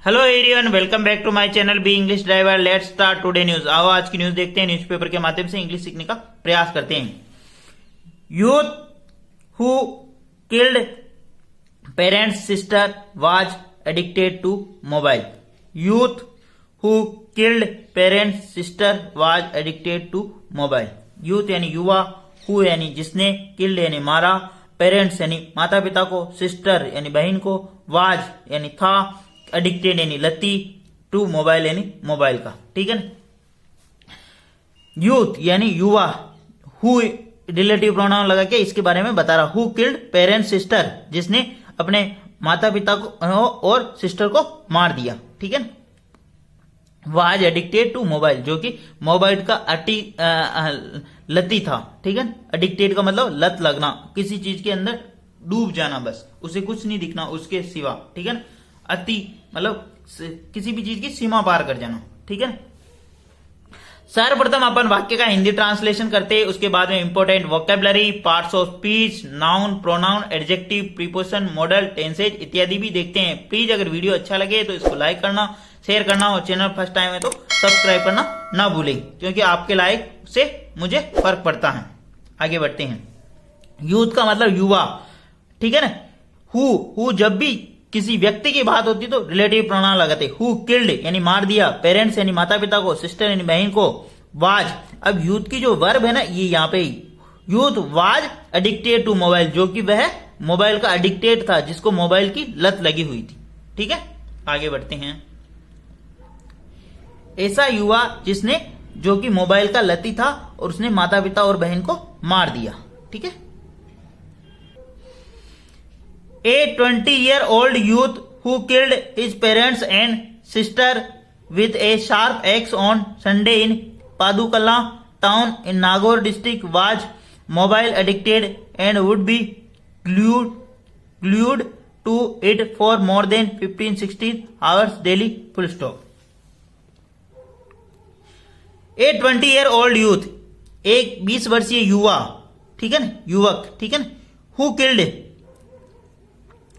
Hello everyone, welcome back to my channel B English driver. Let's start today news. आओ आज की news देखते हैं। न्यूज़पेपर के माध्यम से इंग्लिश सीखने का प्रयास करते हैं। Youth who killed parents sister was addicted to mobile. Youth who killed parents sister was addicted to mobile. Youth यानी युवा, हु यानी जिसने, किल्ड यानी मारा, पेरेंट्स यानी माता पिता को, सिस्टर यानी बहन को, वाज यानी था, एडिक्टेड यानी लती, टू मोबाइल यानी मोबाइल का। ठीक है ना। यूथ यानी युवा, हु रिलेटिव प्रोनाउन लगा के इसके बारे में बता रहा। हु किल्ड पेरेंट्स सिस्टर, जिसने अपने माता पिता को और सिस्टर को मार दिया। ठीक है ना। वाज एडिक्टेड टू मोबाइल, जो कि मोबाइल का लती था। ठीक है। एडिक्टेड का मतलब लत लगना, किसी चीज के अंदर डूब जाना, बस उसे कुछ नहीं दिखना उसके सिवा। ठीक है ना। अति मतलब किसी भी चीज की सीमा पार कर जाना। ठीक है। सर्वप्रथम अपन वाक्य का हिंदी ट्रांसलेशन करते हैं, उसके बाद में important vocabulary, parts of speech, noun, pronoun, adjective, preposition, model, tenses इत्यादि भी देखते हैं। प्लीज अगर वीडियो अच्छा लगे तो इसको लाइक करना, शेयर करना और चैनल फर्स्ट टाइम है तो सब्सक्राइब करना ना भूलें, क्योंकि आपके लाइक से मुझे फर्क पड़ता है। आगे बढ़ते हैं। यूथ का मतलब युवा। ठीक है ना। हु जब भी किसी व्यक्ति की बात होती तो रिलेटिव प्रोनाउन लगाते। हु किल्ड यानी मार दिया, पेरेंट्स यानी माता पिता को, सिस्टर यानी बहन को, वाज। अब यूथ की जो वर्ब है ना, ये यहाँ पे youth was addicted to mobile, जो कि वह मोबाइल का एडिक्टेड था, जिसको मोबाइल की लत लगी हुई थी। ठीक है। आगे बढ़ते हैं। ऐसा युवा जिसने, जो कि मोबाइल का लती था और उसने माता पिता और बहन को मार दिया। ठीक है। A 20-year-old youth who killed his parents and sister with a sharp axe on Sunday in Padukala town in Nagaur district was mobile addicted and would be glued to it for more than 15-16 hours daily. Full stop. A 20-year-old youth, एक 20 वर्षीय युवा, ठीक है ना, युवक, ठीक है ना, who killed,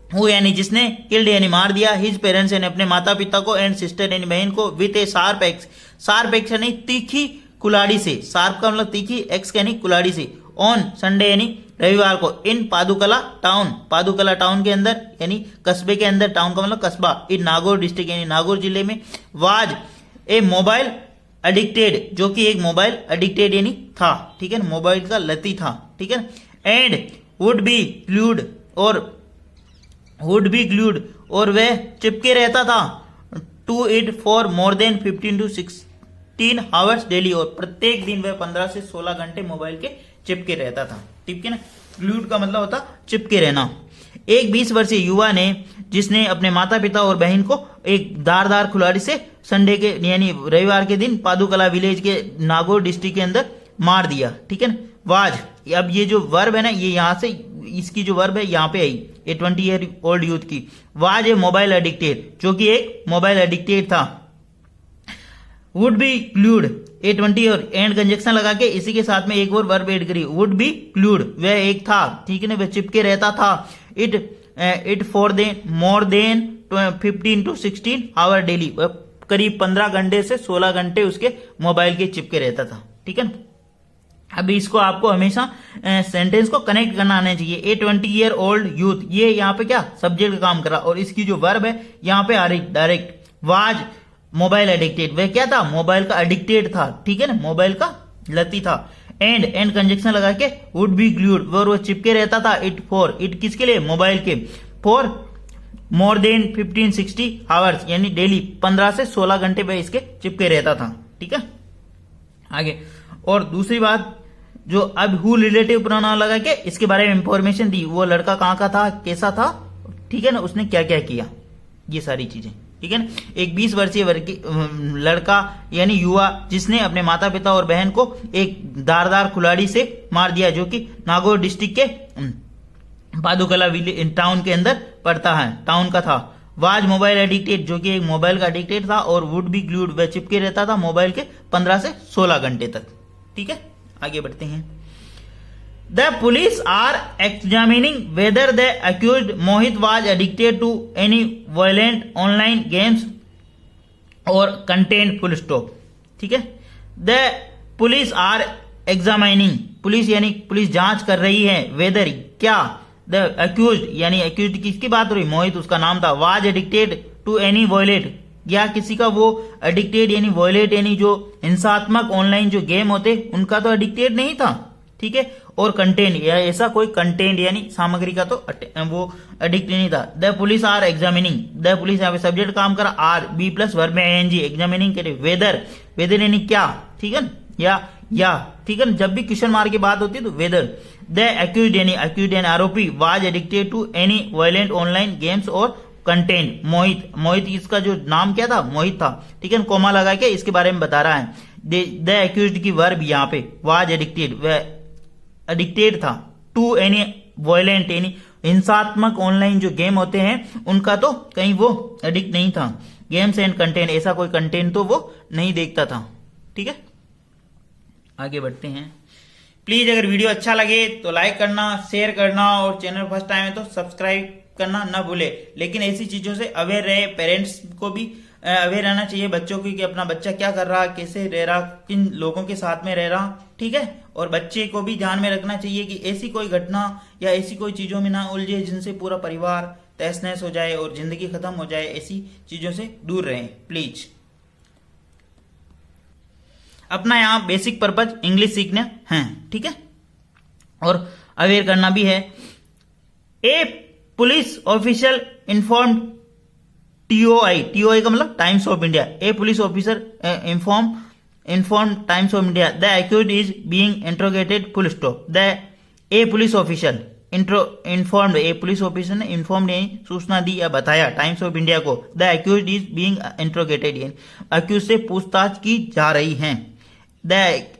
हु यानी जिसने, किल्ड यानी मार दिया, हिज पेरेंट्स यानी अपने माता पिता को, एंड सिस्टर यानी बहन को, with A sharp x, sharp x यानी तीखी कुलाड़ी से, शार्प का मतलब तीखी, एक्स यानी कुलाड़ी से, ऑन संडे यानी रविवार को, इन पादुकला टाउन, पादुकला टाउन के अंदर यानी कस्बे के अंदर, टाउन का मतलब कस्बा, इन नागौर डिस्ट्रिक्ट यानी नागौर जिले में, वाज ए मोबाइल एडिक्टेड, जो कि एक मोबाइल एडिक्टेड यानी था। ठीक है ना, मोबाइल का लती था। ठीक है। एंड वुड बी ग्लूड, और वुड बी ग्लूड, और वह चिपके रहता था, to it for more than 15 to 16 hours daily, और प्रत्येक दिन वह 15 से 16 घंटे मोबाइल के चिपके रहता था। ठीक है ना। ग्लूड का मतलब होता चिपके रहना। एक 20 वर्षीय युवा ने, जिसने अपने माता पिता और बहन को एक धारदार कुल्हाड़ी से संडे के यानी रविवार के दिन पादुकला विलेज के नागौर डिस्ट्रिक्ट के अंदर मार दिया। ठीक है ना। वाज, अब ये जो वर्ब है ना, ये यहां से इसकी जो वर्ब है यहाँ पे आई, ए 20-year-old यूथ की, वाज ए मोबाइल एडिक्टेड, जो कि एक मोबाइल एडिक्टेड था। वुड बी ग्लूड, ए 20 और एंड कंजक्शन लगा के इसी के साथ में एक और वर्ब ऐड करी, वुड बी ग्लूड, वह एक था। ठीक है ना, वह चिपके रहता था। It for more than 15 to 16 hour daily, करीब 15 घंटे से 16 घंटे उसके मोबाइल के चिपके रहता था। ठीक है ना। अभी इसको आपको हमेशा सेंटेंस को कनेक्ट करना आना चाहिए। ए 20-year-old यूथ, ये यहाँ पे क्या सब्जेक्ट का काम कर रहा, और इसकी जो वर्ब है यहाँ पे आ रही डायरेक्ट, वाज मोबाइल एडिक्टेड, वह क्या था, मोबाइल का एडिक्टेड था। ठीक है ना, मोबाइल का लती था। एंड कंजक्शन लगा के वुड बी ग्लूड, वो चिपके रहता था, इट फॉर, इट किसके लिए, मोबाइल के, फॉर मोर देन 15-16 आवर्स यानी डेली 15 से 16 घंटे वह इसके चिपके रहता था। ठीक है। आगे, और दूसरी बात, जो अब हु रिलेटिव प्रोनाउन लगा के इसके बारे में इंफॉर्मेशन दी, वो लड़का कहाँ का था, कैसा था, ठीक है ना, उसने क्या क्या किया, ये सारी चीजें। ठीक है ना। एक 20 वर्षीय लड़का यानी युवा, जिसने अपने माता पिता और बहन को एक धारदार कुल्हाड़ी से मार दिया, जो कि नागौर डिस्ट्रिक्ट के पादुकला टाउन के अंदर पड़ता है, टाउन का था। वाज मोबाइल एडिक्टेड, जो कि एक मोबाइल का एडिक्टेड था, और वुड बी ग्लूड, वह चिपके रहता था मोबाइल के 15 से 16 घंटे तक। ठीक है। आगे बढ़ते हैं। The police are examining whether the accused Mohit was addicted to any violent online games और कंटेंट फुल स्टॉप। ठीक है, the police are examining, police यानी पुलिस जांच कर रही है, वेदर क्या, द अक्यूज्ड यानी अक्यूज्ड किसकी बात हो रही, मोहित उसका नाम था, was addicted to any violent या किसी का वो एडिक्टेड यानी वायलेट यानी जो हिंसात्मक ऑनलाइन जो गेम होते उनका तो एडिक्टेड नहीं था। ठीक है, और कंटेंट या ऐसा कोई कंटेंट यानी सामग्री का तो वो एडिक्ट नहीं था। The police are examining, the police यहाँ पे सब्जेक्ट काम करा, आर बी प्लस वर्ब में आईएनजी, एग्जामिनिंग करे, वेदर, वेदर यानी क्या, ठीक है या ठीक है, जब भी क्वेश्चन मार्क की बात होती है तो वेदर। द एक्यूज्ड यानी आरोपी, was addicted to any violent online games और कंटेंट, मोहित इसका जो नाम क्या था, मोहित था। ठीक है, कोमा लगा के इसके बारे में बता रहा है। द एक्यूज्ड की वर्ब यहाँ पे वाज एडिक्टेड, वह एडिक्टेड था, टू एनी वायलेंट यानी हिंसात्मक ऑनलाइन जो गेम होते हैं उनका तो कहीं वो एडिक्ट नहीं था। गेम्स एंड कंटेंट, ऐसा कोई कंटेंट तो वो नहीं देखता था। ठीक है, आगे बढ़ते हैं। प्लीज अगर वीडियो अच्छा लगे तो लाइक करना, शेयर करना और चैनल फर्स्ट टाइम है तो सब्सक्राइब करना ना भूले। लेकिन ऐसी चीजों से अवेयर रहे, पेरेंट्स को भी अवेयर रहना चाहिए बच्चों की कि अपना बच्चा क्या कर रहा, कैसे रह रहा, किन लोगों के साथ में रह रहा। ठीक है, और बच्चे को भी ध्यान में रखना चाहिए कि ऐसी कोई घटना या ऐसी कोई चीजों में ना उलझे जिनसे पूरा परिवार तहस नहस हो जाए और जिंदगी खत्म हो जाए। ऐसी चीजों से दूर रहें प्लीज। अपना यहाँ बेसिक पर्पज इंग्लिश सीखना है, ठीक है, और अवेयर करना भी है। A police official informed TOI का मतलब Times of India, a police officer inform Times of India the accused is being interrogated full stop. The a police official informed, a police officer ने inform सूचना दी या बताया Times of India को, the accused is being interrogated, accuse से पूछताछ की जा रही है। द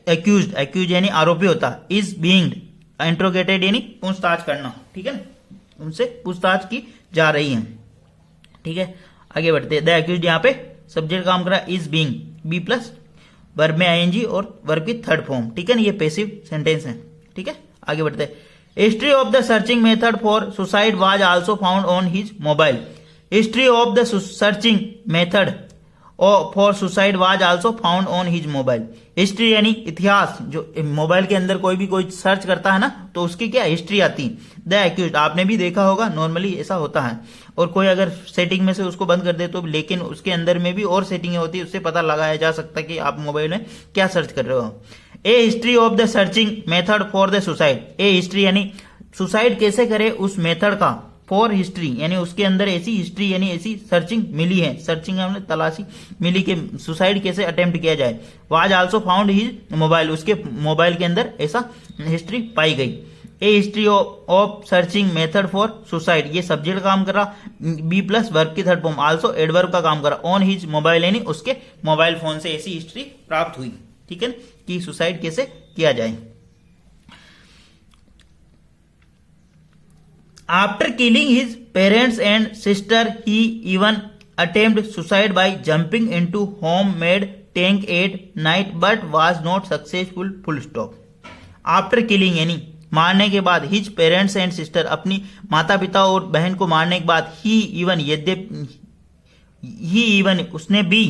एक्यूज यानी आरोपी होता, इज बीइंग इंट्रोगेटेड यानी पूछताछ करना। ठीक है, उनसे पूछताछ की जा रही है। ठीक है, आगे बढ़ते हैं। द एक्यूज्ड यहाँ पे सब्जेक्ट काम करा, is being, be plus verb में आईएनजी और वर्ब की थर्ड फॉर्म। ठीक है ना, ये पैसिव सेंटेंस है। ठीक है, आगे बढ़ते हैं। History of the searching method for suicide was also found on his mobile. History of the searching method for suicide was also found on his mobile. History यानी इतिहास, जो मोबाइल के अंदर कोई भी कोई सर्च करता है ना तो उसकी क्या हिस्ट्री आती। द एक्यूज्ड आपने भी देखा होगा, नॉर्मली ऐसा होता है, और कोई अगर सेटिंग में से उसको बंद कर दे तो, लेकिन उसके अंदर में भी और सेटिंग होती है, उससे पता लगाया जा सकता है कि आप मोबाइल में क्या सर्च कर रहे हो। A history of the searching method for the suicide, a history यानी सुसाइड कैसे करे उस मेथड का, फॉर हिस्ट्री यानी उसके अंदर ऐसी हिस्ट्री यानी ऐसी सर्चिंग मिली है, सर्चिंग हमने तलाशी मिली कि सुसाइड कैसे अटेम्प्ट किया जाए। Was also found his mobile, उसके मोबाइल के अंदर ऐसा हिस्ट्री पाई गई। A history of searching method for suicide, ये सब्जेक्ट काम कर रहा, बी प्लस वर्ब की थर्ड फॉर्म, आल्सो एडवर्ब का काम कर रहा, ऑन हिज मोबाइल यानी उसके मोबाइल फोन से ऐसी हिस्ट्री प्राप्त हुई। ठीक है, कि सुसाइड कैसे किया जाए। After killing his parents and sister, he even attempted suicide by jumping into homemade tank at night but was not successful. Full stop. After killing यानी मारने के बाद, his parents and sister अपनी माता पिता और बहन को मारने के बाद, he even उसने भी,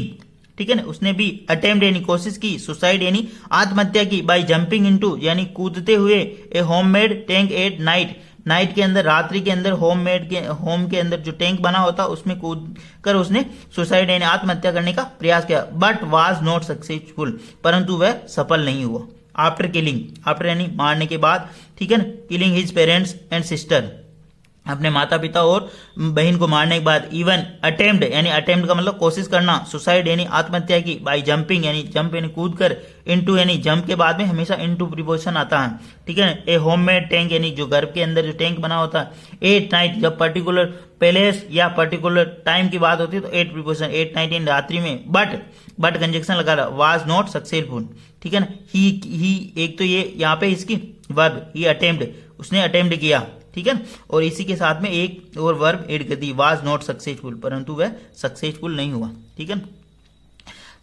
ठीक है ना, उसने भी अटेम्प्ट यानी कोशिश की, सुसाइड यानी आत्महत्या की, बाय जंपिंग इनटू यानी कूदते हुए, a homemade tank at night, night के अंदर, रात्रि के अंदर, होम के अंदर जो टैंक बना होता उसमें कूद कर उसने सुसाइड यानी आत्महत्या करने का प्रयास किया, बट वाज नॉट सक्सेसफुल, परंतु वह सफल नहीं हुआ। आफ्टर किलिंग, आफ्टर यानी मारने के बाद, ठीक है ना, killing his parents and sister, अपने माता पिता और बहन को मारने के बाद, इवन अटेम्प्ट यानी अटेम्प्ट का मतलब कोशिश करना, सुसाइड यानी आत्महत्या की, बाय जंपिंग यानी जंप यानी कूद कर, इनटू यानी जंप के बाद में हमेशा इनटू प्रीपोजिशन आता है। ठीक है, ए होममेड टैंक यानी जो घर के अंदर जो टैंक बना होता है, एट नाइट जब पर्टिकुलर प्लेस या पर्टिकुलर टाइम की बात होती है तो एट प्रीपोजिशन, एट नाइट इन रात्रि में, बट कंजक्शन लगा रहा, वाज नॉट सक्सेसफुल। ठीक है ना, ही एक तो ये यहाँ पे इसकी वर्ब, ही अटेम्प्ट, उसने अटेम्प्ट किया, ठीक है, और इसी के साथ में एक और वर्ब एड कर दी, वाज नॉट सक्सेसफुल, परंतु वह सक्सेसफुल नहीं हुआ। ठीक है,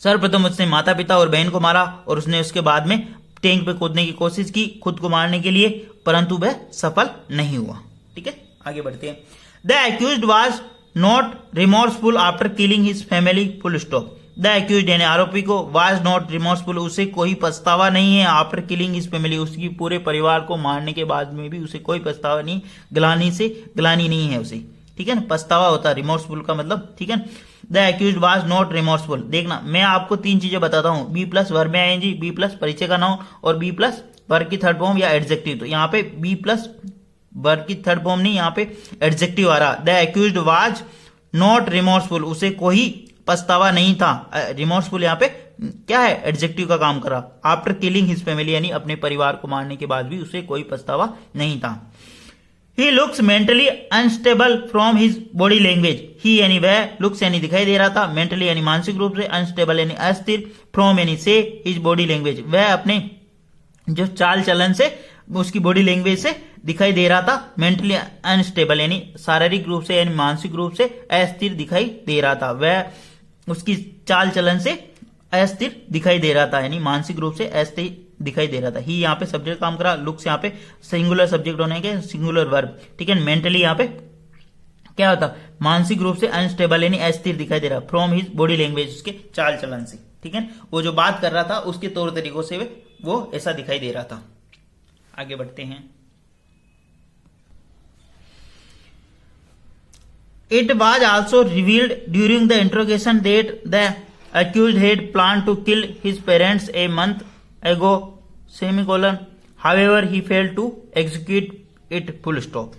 सर्वप्रथम उसने माता पिता और बहन को मारा और उसने उसके बाद में टैंक पे कूदने की कोशिश की खुद को मारने के लिए, परंतु वह सफल नहीं हुआ। ठीक है, आगे बढ़ते हैं। The accused was not remorseful after killing his family, full stop. The accused यानी आरोपी को वाज नॉट रिमोर्सफुल, उसे कोई पछतावा नहीं है, आफ्टर किलिंग हिज फैमिली, उसकी पूरे परिवार को मारने के बाद में भी उसे कोई पछतावा नहीं, ग्लानी नहीं है उसे। ठीक है ना, पछतावा होता है, रिमोर्सफुल का मतलब। ठीक है, the accused was not remorseful. देखना, मैं आपको 3 चीजें बताता हूं, बी प्लस वर्ब में आएंगी, बी प्लस परिचय का नाउन और बी प्लस वर्ब की थर्ड फॉर्म या एडजेक्टिव। तो यहाँ पे बी प्लस वर्ब की थर्ड फॉर्म नहीं, यहाँ पे एडजेक्टिव आ रहा। The accused was not remorseful, उसे कोई पछतावा नहीं था। रिमोर्सफुल यहाँ पे क्या है, एडजेक्टिव का काम करा। आफ्टर किलिंग हिज फैमिली यानी अपने परिवार को मारने के बाद भी उसे कोई पछतावा नहीं था। He looks mentally unstable from his body language. He यानी वह, लुक्स यानी दिखाई दे रहा था, मेंटली यानी मानसिक रूप से, अनस्टेबल यानी अस्थिर, फ्रॉम यानी से, हिज बॉडी लैंग्वेज वह अपने जो चाल चलन से, उसकी बॉडी लैंग्वेज से दिखाई दे रहा था। मेंटली अनस्टेबल यानी शारीरिक रूप से यानी मानसिक रूप से अस्थिर दिखाई दे रहा था, वह उसकी चाल चलन से अस्थिर दिखाई दे रहा था, यानी मानसिक रूप से अस्थिर दिखाई दे रहा था। ही यहाँ पे सब्जेक्ट काम करा, लुक्स यहाँ पे सिंगुलर सब्जेक्ट होने के सिंगुलर वर्ब। ठीक है, मेंटली यहाँ पे क्या होता, मानसिक रूप से अनस्टेबल यानी अस्थिर दिखाई दे रहा, फ्रॉम हिज बॉडी लैंग्वेज, उसके चाल चलन से। ठीक है, वो जो बात कर रहा था उसके तौर तरीकों से वो ऐसा दिखाई दे रहा था। आगे बढ़ते हैं। It was also revealed during the interrogation that the accused had planned to kill his parents a month ago, semicolon. However, he failed to execute it, full stop.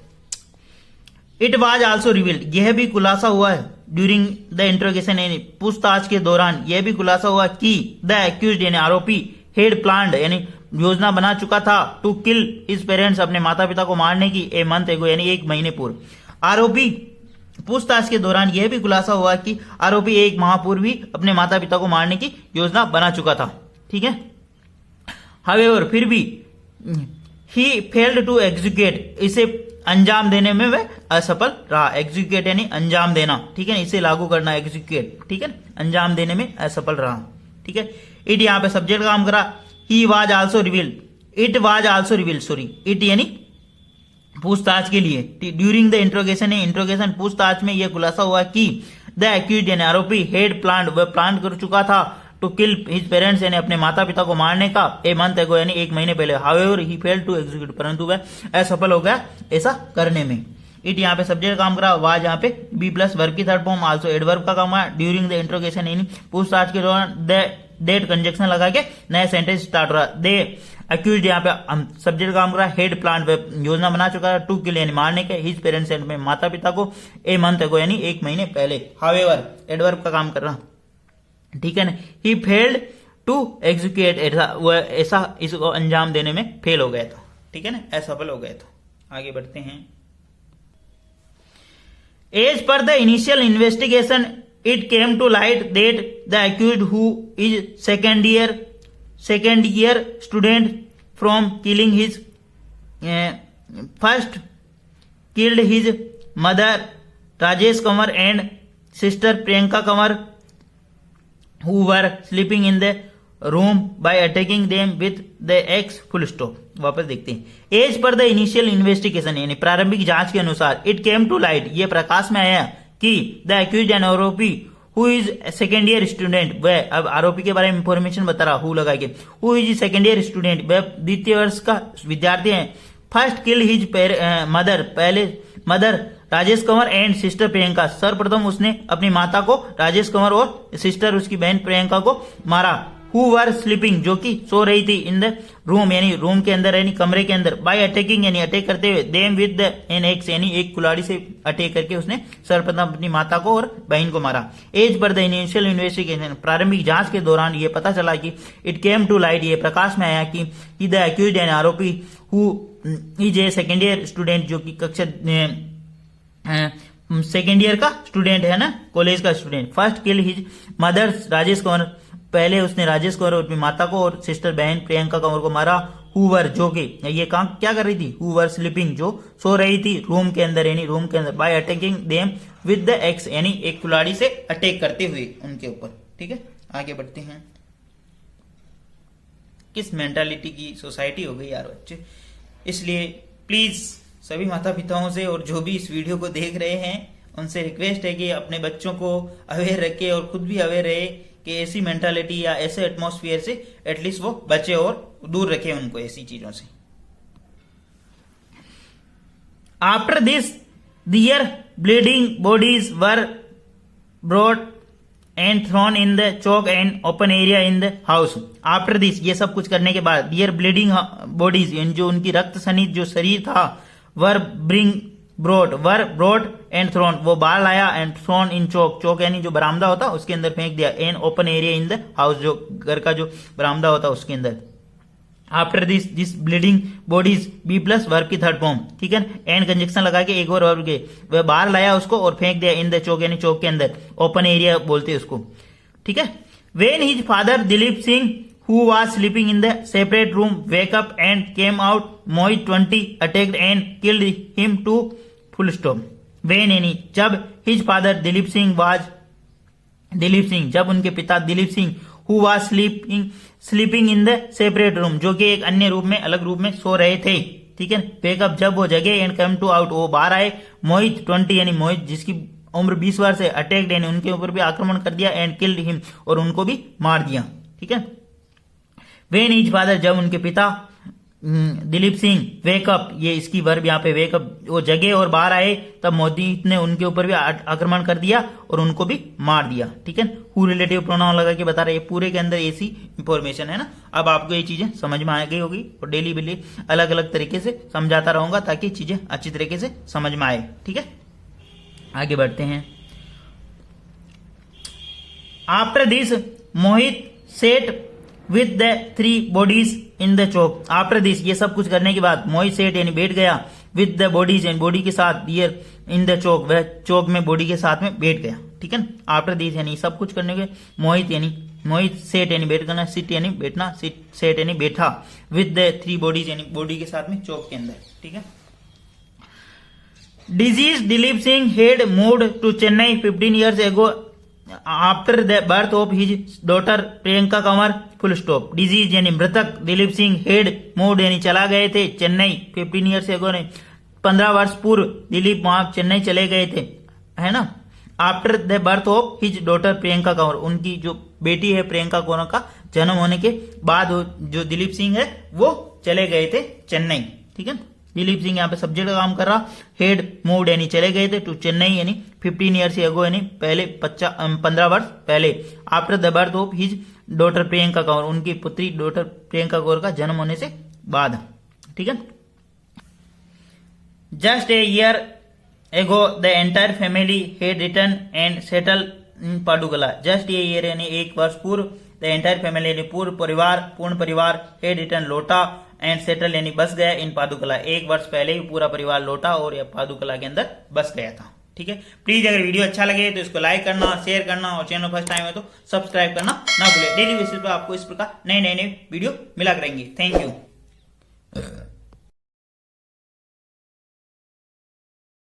It was also revealed. यह भी खुलासा हुआ है during the interrogation यानी पूछताछ के दौरान यह भी खुलासा हुआ कि the accused यानी आरोपी had planned यानी योजना बना चुका था to kill his parents अपने माता पिता को मारने की a month ago यानी 1 महीने पूर्व। आरोपी पूछताछ के दौरान यह भी खुलासा हुआ कि आरोपी 1 माह पूर्व ही अपने माता पिता को मारने की योजना बना चुका था। ठीक है, हावेवर फिर भी ही फेल्ड टू एग्जीक्यूट, इसे अंजाम देने में वह असफल रहा। एग्जीक्यूट यानी अंजाम देना। ठीक है, इसे लागू करना एग्जीक्यूट। ठीक है, अंजाम देने में असफल रहा। ठीक है, इट यहाँ पे सब्जेक्ट काम करा। He was also revealed, it was also revealed, sorry, it यानी पूछताछ के लिए। ड्यूरिंग द इंट्रोगेशन, इंट्रोगेशन पूछताछ में यह खुलासा हुआ कि द एक्यूज्ड यानी आरोपी हेड प्लान, वह प्लान कर चुका था टू किल हिज पेरेंट्स यानी अपने माता पिता को मारने का ए मंथ एगो यानी 1 महीने पहले। However he failed to execute, परंतु वह असफल हो गया ऐसा करने में। इट यहाँ पे सब्जेक्ट काम करा, वाज यहाँ पे बी प्लस वर्ब की थर्ड फॉर्म, आल्सो एडवर्ब का काम है। ड्यूरिंग द इंट्रोगेशन यानी पूछताछ के दौरान दैट कंजक्शन लगा के नया सेंटेंस स्टार्ट हो रहा। दे एक्यूज्ड यहाँ पे सब्जेक्ट काम करा, हेड प्लान योजना बना चुका है, टू किल यानी मारने के, हिज पेरेंट्स यानी माता पिता को, ए मंथ एगो यानी 1 महीने पहले। हाउएवर एडवर्ब का काम कर रहा। ठीक है ना, ही फेल्ड टू एग्जीक्यूट, ऐसा इसको अंजाम देने में फेल हो गया था। ठीक है ना, असफल हो गया था। आगे बढ़ते हैं। As per the initial investigation it came to light that the accused who is second year student from killing his first killed his mother Rajesh Kanwar and sister Priyanka Kanwar who were sleeping in the room by attacking them with the axe, full stop। वापस देखते हैं। As per the initial investigation यानी प्रारंभिक जांच के अनुसार it came to light, ये प्रकाश में आया कि द एक्यूज्ड एंड आरोपी who is second year student, वह अब आरोपी के बारे में इंफॉर्मेशन बता रहा, हु लगा के, who is second year student, वह द्वितीय वर्ष का विद्यार्थी है। फर्स्ट किल हिज मदर, पहले mother Rajesh Kanwar and sister Priyanka, सर्वप्रथम उसने अपनी माता को राजेश कंवर और सिस्टर उसकी बहन प्रियंका को मारा। हु वर स्लीपिंग, जो कि सो रही थी, इन द रूम यानी रूम के अंदर यानी कमरे के अंदर, बाय अटैकिंग यानी अटैक करते हुए, देम विद एन एक्स यानी एक कुल्हाड़ी से अटैक करके उसने सर्वप्रथम अपनी माता को और बहन को मारा। As per the initial investigation, प्रारंभिक जांच के दौरान ये पता चला कि इट केम टू लाइट, ये प्रकाश में आया कि द एक्यूज्ड यानी आरोपी who is a second year student, जो कि कक्षा सेकेंड ईयर का स्टूडेंट है ना, कॉलेज का student. First kill his mother Rajesh Kanwar, पहले उसने राजेश कंवर और अपनी माता को और सिस्टर बहन प्रियंका कंवर को मारा। हुवर, जो कि ये काम क्या कर रही थी, हुवर स्लीपिंग, जो सो रही थी रूम के अंदर यानी रूम के अंदर, bye attacking them with the x यानी एक कुल्हाड़ी से अटैक करते हुए उनके ऊपर। ठीक है, आगे बढ़ते हैं। किस मेंटालिटी की सोसाइटी हो गई यार बच्चे। इसलिए प्लीज सभी माता पिताओं से और जो भी इस वीडियो को देख रहे हैं उनसे रिक्वेस्ट है कि अपने बच्चों को अवेयर रखे और खुद भी अवेयर रहे कि ऐसी मेंटालिटी या ऐसे एटमॉस्फेयर से एटलीस्ट वो बचे और दूर रखे उनको ऐसी चीजों से। After this their bleeding bodies were brought and thrown in the chowk and open area in the house. After this ये सब कुछ करने के बाद देयर ब्लीडिंग बॉडीज जो उनकी रक्त सनित जो शरीर था वर ब्रोड एंड थ्रोन वो बाहर लाया एंड थ्रोन इन चौक यानी जो बरामदा होता उसके अंदर फेंक दिया and open area in the house जो घर का जो बरामदा होता उसके अंदर। After this bleeding bodies be plus verb की थर्ड फॉर्म, ठीक है, एंड कंजक्शन लगा के एक और वर्ब के वह बाहर लाया उसको और फेंक दिया इन द चौक यानी चौक के अंदर, ओपन एरिया बोलते हैं उसको, ठीक है। When his father Dilip Singh who was sleeping in the separate room wake up and came out, Mohit 20 attacked and killed him to full stop. When यानी जब his father दिलीप सिंह जब उनके पिता Dilip Singh who was sleeping in the separate room जो कि एक अन्य room में अलग रूम में सो रहे थे, ठीक है, वेकअप जब वो जगे एंड कम टू आउट वो बाहर आए, मोहित 20 यानी मोहित जिसकी उम्र 20 वर्ष है, अटैक्ड यानी उनके ऊपर भी आक्रमण कर दिया एंड किल्ड हिम और उनको भी मार दिया, ठीक है। वेन हिज फादर जब उनके पिता दिलीप सिंह वेकअप ये इसकी वर्ब यहाँ पे वेकअप वो जगे और बाहर आए तब मोहित ने उनके ऊपर भी आक्रमण कर दिया और उनको भी मार दिया, ठीक है। हु रिलेटिव प्रोनाउन लगा के बता रहे हैं, पूरे के अंदर ऐसी इंफॉर्मेशन है ना। अब आपको ये चीजें समझ में आ गई होगी और डेली बिली अलग अलग तरीके से समझाता रहूंगा ताकि चीजें अच्छी तरीके से समझ में आए, ठीक है। आगे बढ़ते हैं। After this Mohit set with the 3 bodies in the Chowk. After this ये सब कुछ करने के बाद मोहित सेट यानी बैठ गया with the bodies and body के साथ दियर इन द चौक वह चौक में बॉडी के साथ में बैठ गया, ठीक है। आफ्टर दिस यानी सब कुछ करने के मोहित सेट यानी बैठ करना, सिट यानी बैठना, सेट यानी बैठा, विद द 3 बॉडीज यानी बॉडी के साथ में चौक के अंदर, ठीक है। Deceased Dilip Singh had moved to Chennai 15 years ago after the birth of his daughter Priyanka Kanwar, full stop. Deceased यानी मृतक दिलीप सिंह हेड मूव्ड यानी चला गए थे चेन्नई 15 years ago ने 15 वर्ष पूर्व दिलीप वहां चेन्नई चले गए थे, है ना। After the birth of his daughter Priyanka Kanwar उनकी जो बेटी है प्रियंका कंवर का जन्म होने के बाद जो दिलीप सिंह है वो चले गए थे चेन्नई, ठीक है। दिलीप सिंह यहाँ पे सब्जेक्ट का काम कर रहा, हेड मूव्ड यानी चले गए थे टू चेन्नई यानी 15 years ago यानी पहले 15 वर्ष पहले। After the birth of his daughter Priyanka Kanwar उनकी पुत्री डॉटर प्रियंका कंवर का जन्म होने से बाद, ठीक है। Just a year ago the entire family head return and settle in Padukala. Just a year यानी एक वर्ष पूर्व द एंटायर फैमिली यानी पूर्ण परिवार हेड रिटर्न लौटा एंड सेटल यानी बस गया इन पादुकला, एक वर्ष पहले ही पूरा परिवार लौटा और यह पादुकला के अंदर बस गया था, ठीक है। प्लीज अगर वीडियो अच्छा लगे तो इसको लाइक करना, शेयर करना और चैनल फर्स्ट टाइम है तो सब्सक्राइब करना ना भूले। डेली बेसिस पे आपको इस प्रकार नए वीडियो मिला करेंगे। Thank you.